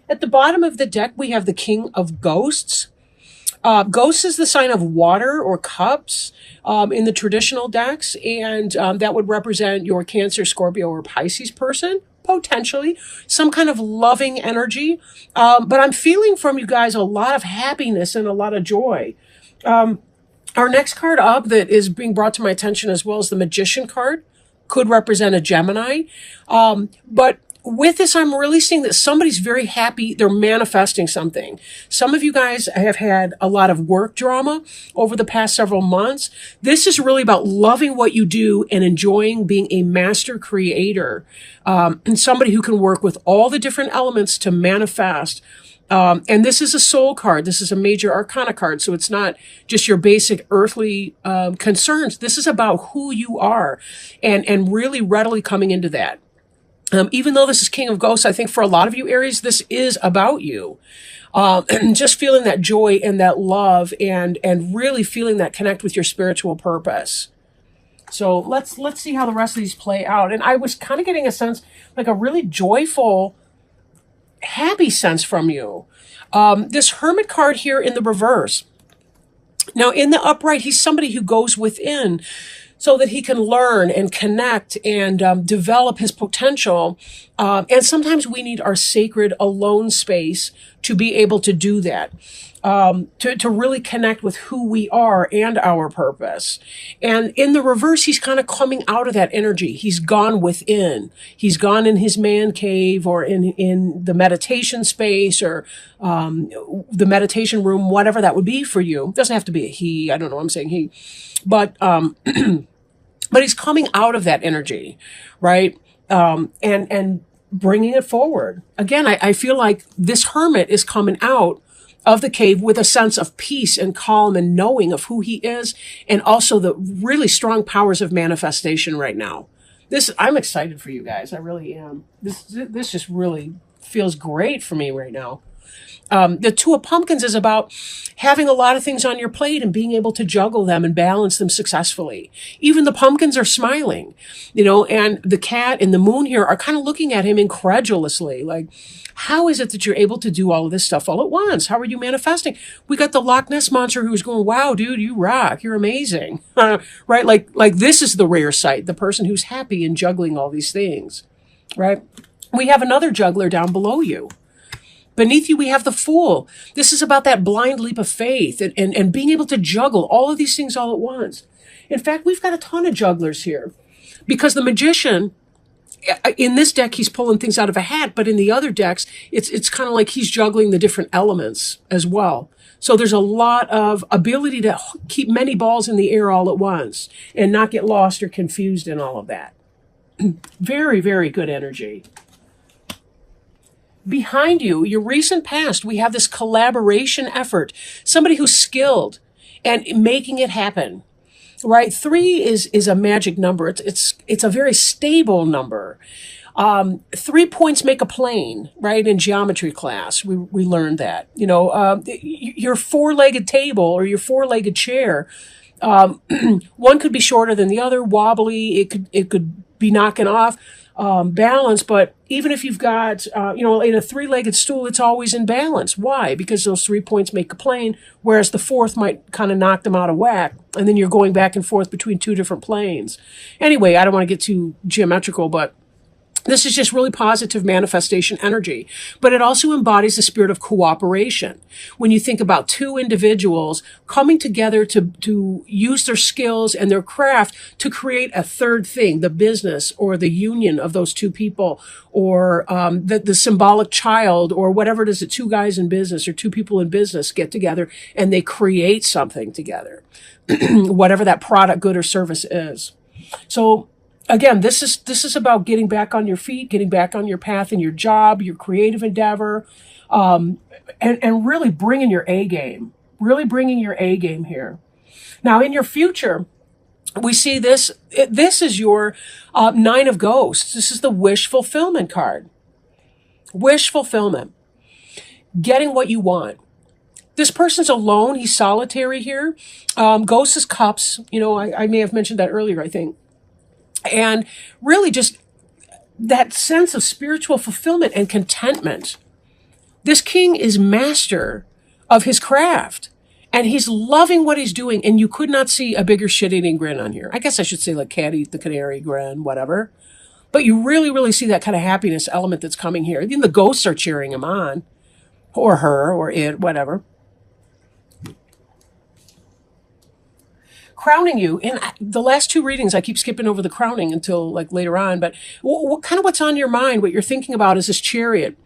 At the bottom of the deck, we have the King of Ghosts. Ghosts is the sign of water or cups in the traditional decks, and that would represent your Cancer, Scorpio, or Pisces person, potentially. Some kind of loving energy. But I'm feeling from you guys a lot of happiness and a lot of joy. Our next card up that is being brought to my attention as well as the Magician card could represent a Gemini. But with this, I'm really seeing that somebody's very happy. They're manifesting something. Some of you guys have had a lot of work drama over the past several months. This is really about loving what you do and enjoying being a master creator, and somebody who can work with all the different elements to manifest. And this is a soul card. This is a major arcana card. So it's not just your basic earthly concerns. This is about who you are and really readily coming into that. Even though this is King of Ghosts, I think for a lot of you Aries, this is about you. Just feeling that joy and that love and really feeling that connect with your spiritual purpose. So let's see how the rest of these play out. And I was kind of getting a sense, like a really joyful, happy sense from you. This Hermit card here in the reverse. Now in the upright, he's somebody who goes within so that he can learn and connect and develop his potential. And sometimes we need our sacred alone space to be able to do that. To really connect with who we are and our purpose. And in the reverse, he's kind of coming out of that energy. He's gone within. He's gone in his man cave or in the meditation space or the meditation room, whatever that would be for you. It doesn't have to be a he. I don't know. I'm saying he. But but he's coming out of that energy, right? And bringing it forward. Again, I feel like this hermit is coming out of the cave with a sense of peace and calm and knowing of who he is, and also the really strong powers of manifestation right now. I'm excited for you guys. I really am. This just really feels great for me right now. The Two of Pumpkins is about having a lot of things on your plate and being able to juggle them and balance them successfully. Even the pumpkins are smiling, and the cat and the moon here are kind of looking at him incredulously, like, how is it that you're able to do all of this stuff all at once? How are you manifesting? We got the Loch Ness monster who's going, wow, dude, you rock. You're amazing. Right? Like this is the rare sight, the person who's happy and juggling all these things, right? We have another juggler down below you. Beneath you, we have the Fool. This is about that blind leap of faith and being able to juggle all of these things all at once. In fact, we've got a ton of jugglers here because the Magician, in this deck, he's pulling things out of a hat, but in the other decks, it's kind of like he's juggling the different elements as well. So there's a lot of ability to keep many balls in the air all at once and not get lost or confused in all of that. Very, very good energy. Behind you, your recent past, we have this collaboration effort, somebody who's skilled and making it happen. Right? 3 is a magic number. It's a very stable number. 3 points make a plane, right? In geometry class, we learned that. Your 4-legged table or your 4-legged chair, one could be shorter than the other, wobbly. It could be knocking off balance. But even if you've got, in a 3-legged stool, it's always in balance. Why? Because those 3 points make a plane, whereas the 4th might kind of knock them out of whack. And then you're going back and forth between 2 different planes. Anyway, I don't want to get too geometrical, but this is just really positive manifestation energy, but it also embodies the spirit of cooperation. When you think about 2 individuals coming together to use their skills and their craft to create a third thing, the business or the union of those 2 people, or the symbolic child, or whatever it is that 2 guys in business or 2 people in business get together and they create something together, whatever that product, good, or service is. So again, this is about getting back on your feet, getting back on your path in your job, your creative endeavor, and really bringing your A game. Really bringing your A game here. Now, in your future, we see this. This is your 9 of Ghosts. This is the wish fulfillment card. Wish fulfillment. Getting what you want. This person's alone. He's solitary here. Ghost is cups. I may have mentioned that earlier, I think. And really just that sense of spiritual fulfillment and contentment. This king is master of his craft. And he's loving what he's doing. And you could not see a bigger shit-eating grin on here. I guess I should say like cat eat the canary grin, whatever. But you really, really see that kind of happiness element that's coming here. Even the ghosts are cheering him on. Or her, or it, whatever. Crowning you. In the last two readings, I keep skipping over the crowning until like later on. But what's on your mind, what you're thinking about is this chariot.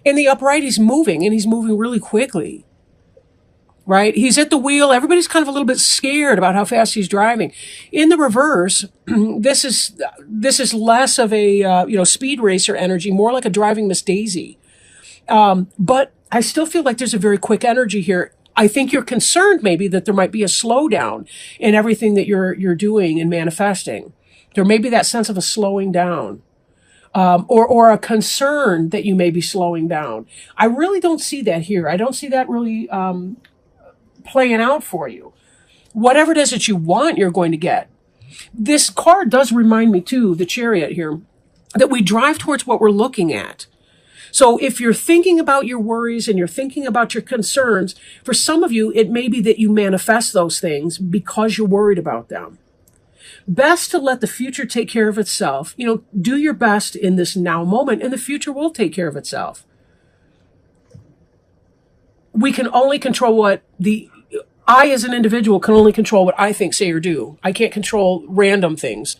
In the upright, he's moving, and he's moving really quickly. Right? He's at the wheel. Everybody's kind of a little bit scared about how fast he's driving. In the reverse, this is less of a speed racer energy, more like a driving Miss Daisy. But I still feel like there's a very quick energy here. I think you're concerned maybe that there might be a slowdown in everything that you're doing and manifesting. There may be that sense of a slowing down. Or a concern that you may be slowing down. I really don't see that here. I don't see that really playing out for you. Whatever it is that you want, you're going to get. This card does remind me too, the chariot here, that we drive towards what we're looking at. So if you're thinking about your worries and you're thinking about your concerns, for some of you, it may be that you manifest those things because you're worried about them. Best to let the future take care of itself. Do your best in this now moment, and the future will take care of itself. We can only control I as an individual can only control what I think, say, or do. I can't control random things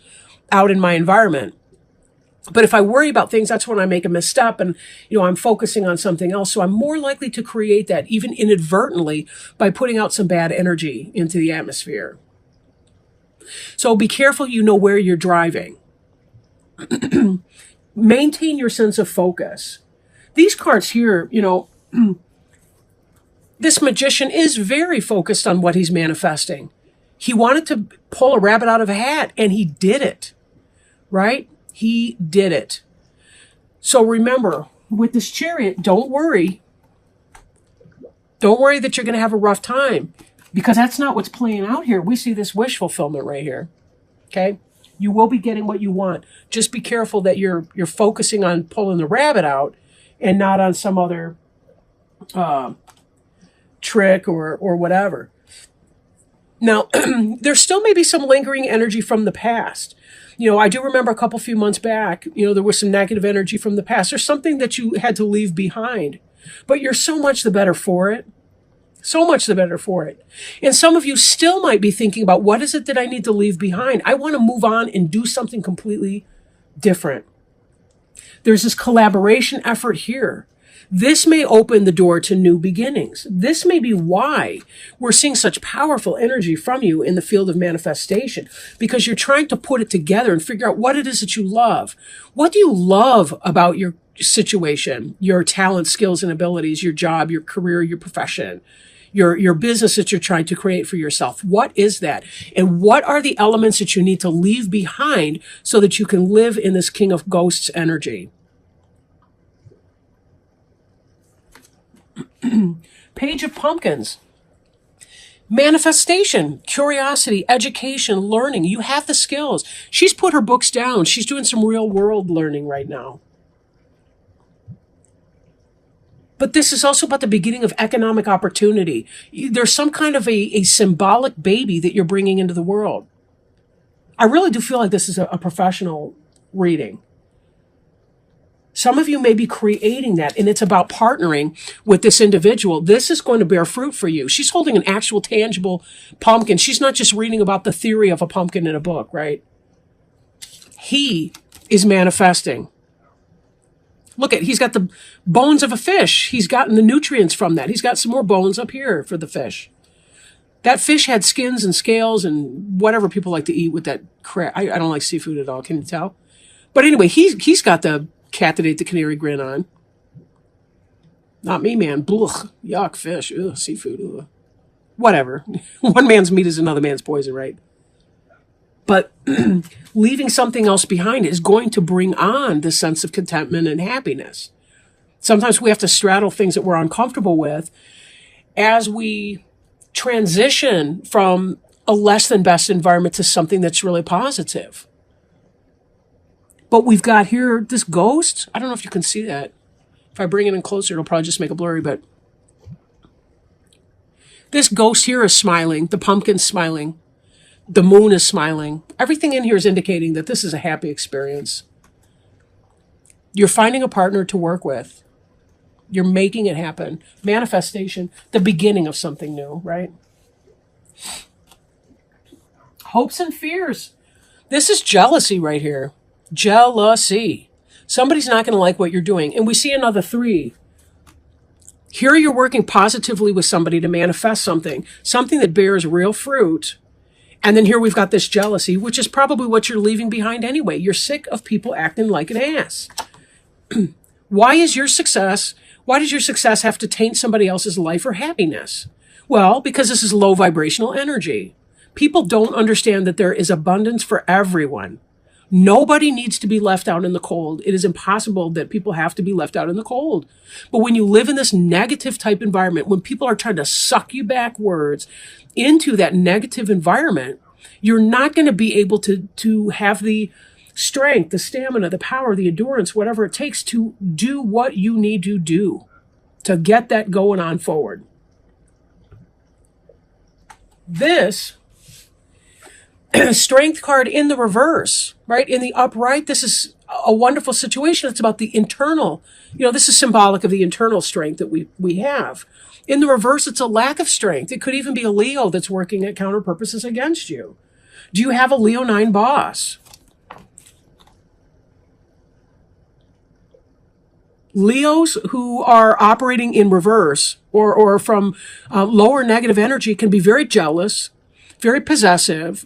out in my environment. But if I worry about things, that's when I make a misstep and, I'm focusing on something else. So I'm more likely to create that, even inadvertently, by putting out some bad energy into the atmosphere. So be careful, where you're driving. Maintain your sense of focus. These cards here, this magician is very focused on what he's manifesting. He wanted to pull a rabbit out of a hat, and he did it, right? He did it. So remember, with this chariot, don't worry. Don't worry that you're going to have a rough time, because that's not what's playing out here. We see this wish fulfillment right here, okay? You will be getting what you want. Just be careful that you're focusing on pulling the rabbit out and not on some other trick or whatever. Now, there still may be some lingering energy from the past. I do remember a few months back, there was some negative energy from the past. There's something that you had to leave behind, but you're so much the better for it. So much the better for it. And some of you still might be thinking about, what is it that I need to leave behind? I want to move on and do something completely different. There's this collaboration effort here. This may open the door to new beginnings. This may be why we're seeing such powerful energy from you in the field of manifestation, because you're trying to put it together and figure out what it is that you love. What do you love about your situation, your talents, skills, and abilities, your job, your career, your profession, your business that you're trying to create for yourself? What is that? And what are the elements that you need to leave behind so that you can live in this King of Ghosts energy? Page of Pumpkins. Manifestation, curiosity, education, learning. You have the skills. She's put her books down. She's doing some real world learning right now. But this is also about the beginning of economic opportunity. There's some kind of a symbolic baby that you're bringing into the world. I really do feel like this is a professional reading. Some of you may be creating that, and it's about partnering with this individual. This is going to bear fruit for you. She's holding an actual tangible pumpkin. She's not just reading about the theory of a pumpkin in a book, right? He is manifesting. Look he's got the bones of a fish. He's gotten the nutrients from that. He's got some more bones up here for the fish. That fish had skins and scales and whatever people like to eat with that crap. I don't like seafood at all. Can you tell? But anyway, he's got the cat that ate the canary grin on. Not me, man. Blech. Yuck, fish. Ugh, seafood. Ugh. Whatever. One man's meat is another man's poison, right? But leaving something else behind is going to bring on the sense of contentment and happiness. Sometimes we have to straddle things that we're uncomfortable with as we transition from a less than best environment to something that's really positive. But we've got here this ghost. I don't know if you can see that. If I bring it in closer, it'll probably just make it blurry, but this ghost here is smiling. The pumpkin's smiling. The moon is smiling. Everything in here is indicating that this is a happy experience. You're finding a partner to work with. You're making it happen. Manifestation, the beginning of something new, right? Hopes and fears. This is jealousy right here. Jealousy. Somebody's not going to like what you're doing. And we see another 3. Here you're working positively with somebody to manifest something that bears real fruit. And then here we've got this jealousy, which is probably what you're leaving behind anyway. You're sick of people acting like an ass. Why does your success have to taint somebody else's life or happiness? Well, because this is low vibrational energy. People don't understand that there is abundance for everyone. Nobody needs to be left out in the cold. It is impossible that people have to be left out in the cold. But when you live in this negative type environment, when people are trying to suck you backwards into that negative environment, you're not going to be able to have the strength, the stamina, the power, the endurance, whatever it takes to do what you need to do to get that going on forward. This strength card in the reverse, right? In the upright, this is a wonderful situation. It's about the internal, this is symbolic of the internal strength that we have. In the reverse, it's a lack of strength. It could even be a Leo that's working at counter purposes against you. Do you have a Leo 9 boss? Leos who are operating in reverse or from lower negative energy can be very jealous, very possessive.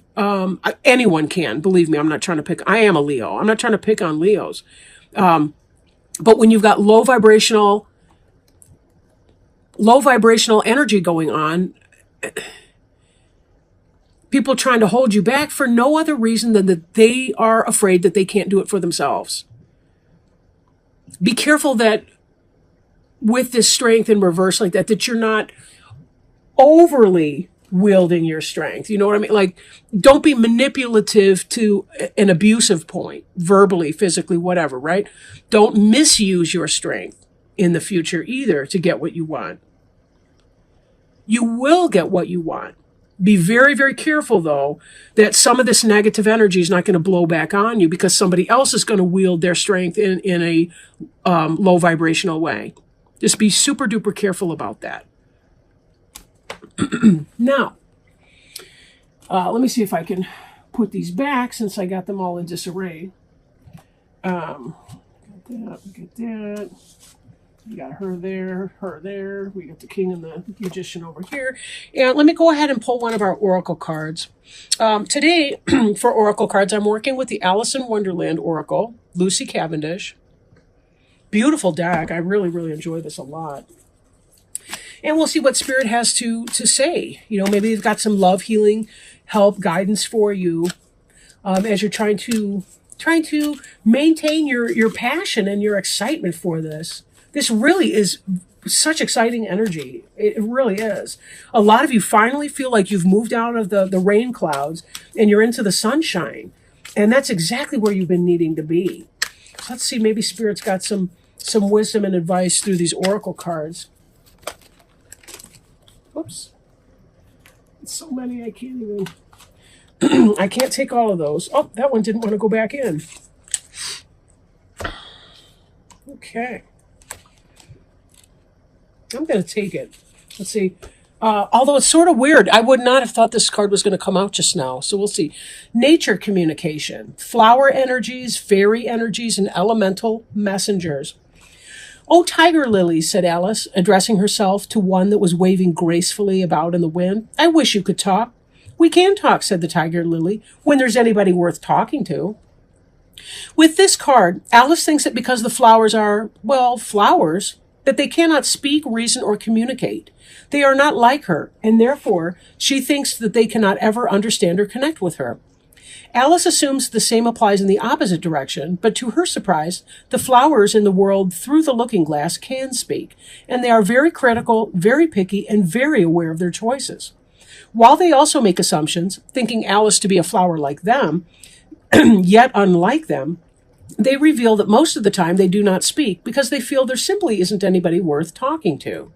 Anyone can, believe me. I'm not trying to pick. I am a Leo. I'm not trying to pick on Leos. But when you've got low vibrational energy going on, people trying to hold you back for no other reason than that they are afraid that they can't do it for themselves. Be careful that with this strength in reverse like that you're not overly wielding your strength. You know what I mean? Like, don't be manipulative to an abusive point, verbally, physically, whatever, right? Don't misuse your strength in the future either to get what you want. You will get what you want. Be very, very careful, though, that some of this negative energy is not going to blow back on you because somebody else is going to wield their strength in a low vibrational way. Just be super duper careful about that. Now, let me see if I can put these back since I got them all in disarray. Get that. We got her there. We got the king and the magician over here. And let me go ahead and pull one of our oracle cards. Today, for oracle cards, I'm working with the Alice in Wonderland Oracle, Lucy Cavendish. Beautiful deck. I really, really enjoy this a lot. And we'll see what Spirit has to say. Maybe they've got some love, healing, help, guidance for you as you're trying to maintain your passion and your excitement for this. This really is such exciting energy. It really is. A lot of you finally feel like you've moved out of the rain clouds and you're into the sunshine. And that's exactly where you've been needing to be. So let's see, maybe Spirit's got some wisdom and advice through these oracle cards. Whoops. It's so many I can't even... I can't take all of those. Oh, that one didn't want to go back in. Okay. I'm going to take it. Let's see. Although it's sort of weird, I would not have thought this card was going to come out just now. So we'll see. Nature communication, flower energies, fairy energies, and elemental messengers. "Oh, tiger lilies," said Alice, addressing herself to one that was waving gracefully about in the wind. "I wish you could talk." "We can talk," said the tiger lily, "when there's anybody worth talking to." With this card, Alice thinks that because the flowers are, well, flowers, that they cannot speak, reason, or communicate. They are not like her, and therefore she thinks that they cannot ever understand or connect with her. Alice assumes the same applies in the opposite direction, but to her surprise, the flowers in the world through the looking glass can speak, and they are very critical, very picky, and very aware of their choices. While they also make assumptions, thinking Alice to be a flower like them, yet unlike them, They reveal that most of the time they do not speak because they feel there simply isn't anybody worth talking to.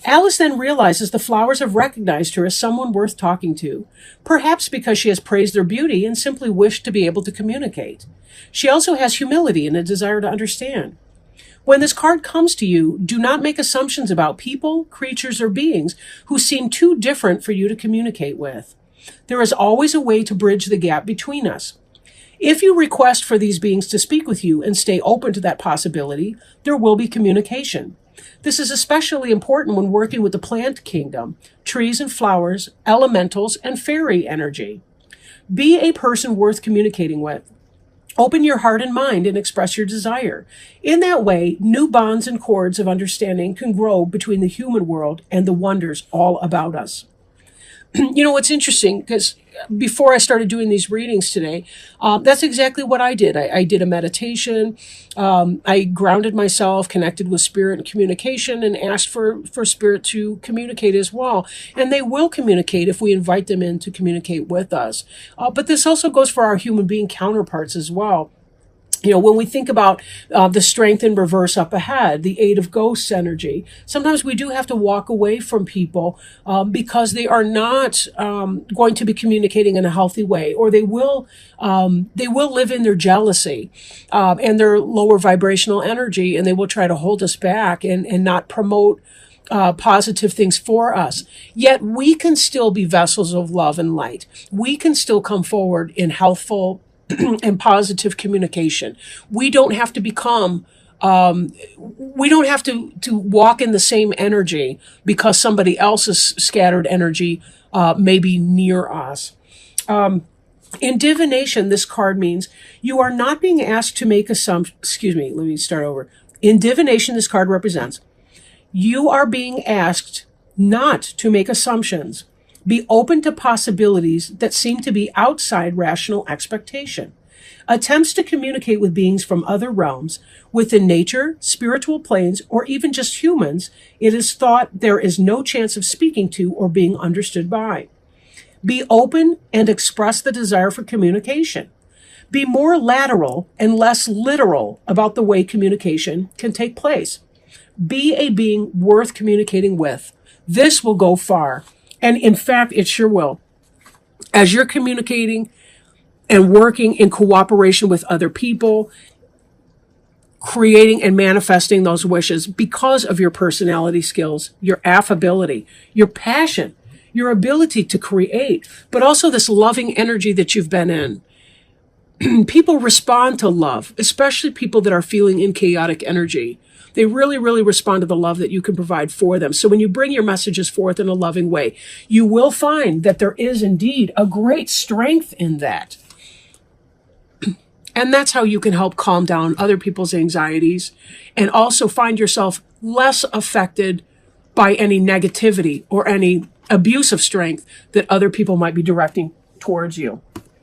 Alice then realizes the flowers have recognized her as someone worth talking to, perhaps because she has praised their beauty and simply wished to be able to communicate. She also has humility and a desire to understand. When this card comes to you, do not make assumptions about people, creatures, or beings who seem too different for you to communicate with. There is always a way to bridge the gap between us. If you request for these beings to speak with you and stay open to that possibility, there will be communication. This is especially important when working with the plant kingdom, trees and flowers, elementals, and fairy energy. Be a person worth communicating with. Open your heart and mind and express your desire. In that way, new bonds and cords of understanding can grow between the human world and the wonders all about us. You know, what's interesting, because before I started doing these readings today, that's exactly what I did. I did a meditation. I grounded myself, connected with spirit and communication, and asked for spirit to communicate as well. And they will communicate if we invite them in to communicate with us. But this also goes for our human being counterparts as well. You know, when we think about the strength in reverse up ahead, the Eight of Ghosts energy, sometimes we do have to walk away from people because they are not going to be communicating in a healthy way, or they will live in their jealousy and their lower vibrational energy, and they will try to hold us back and not promote positive things for us. Yet we can still be vessels of love and light. We can still come forward in healthful and positive communication. We don't have to become, we don't have to walk in the same energy because somebody else's scattered energy may be near us. In divination, this card means you are not being asked to make assumptions. Excuse me, let me start over. In divination, this card represents you are being asked not to make assumptions. Be open to possibilities that seem to be outside rational expectation. Attempts to communicate with beings from other realms, within nature, spiritual planes, or even just humans, it is thought there is no chance of speaking to or being understood by. Be open and express the desire for communication. Be more lateral and less literal about the way communication can take place. Be a being worth communicating with. This will go far. And in fact, it sure will. As you're communicating and working in cooperation with other people, creating and manifesting those wishes because of your personality skills, your affability, your passion, your ability to create, but also this loving energy that you've been in. People respond to love, especially people that are feeling in chaotic energy. They really, really respond to the love that you can provide for them. So when you bring your messages forth in a loving way, you will find that there is indeed a great strength in that. And that's how you can help calm down other people's anxieties and also find yourself less affected by any negativity or any abuse of strength that other people might be directing towards you.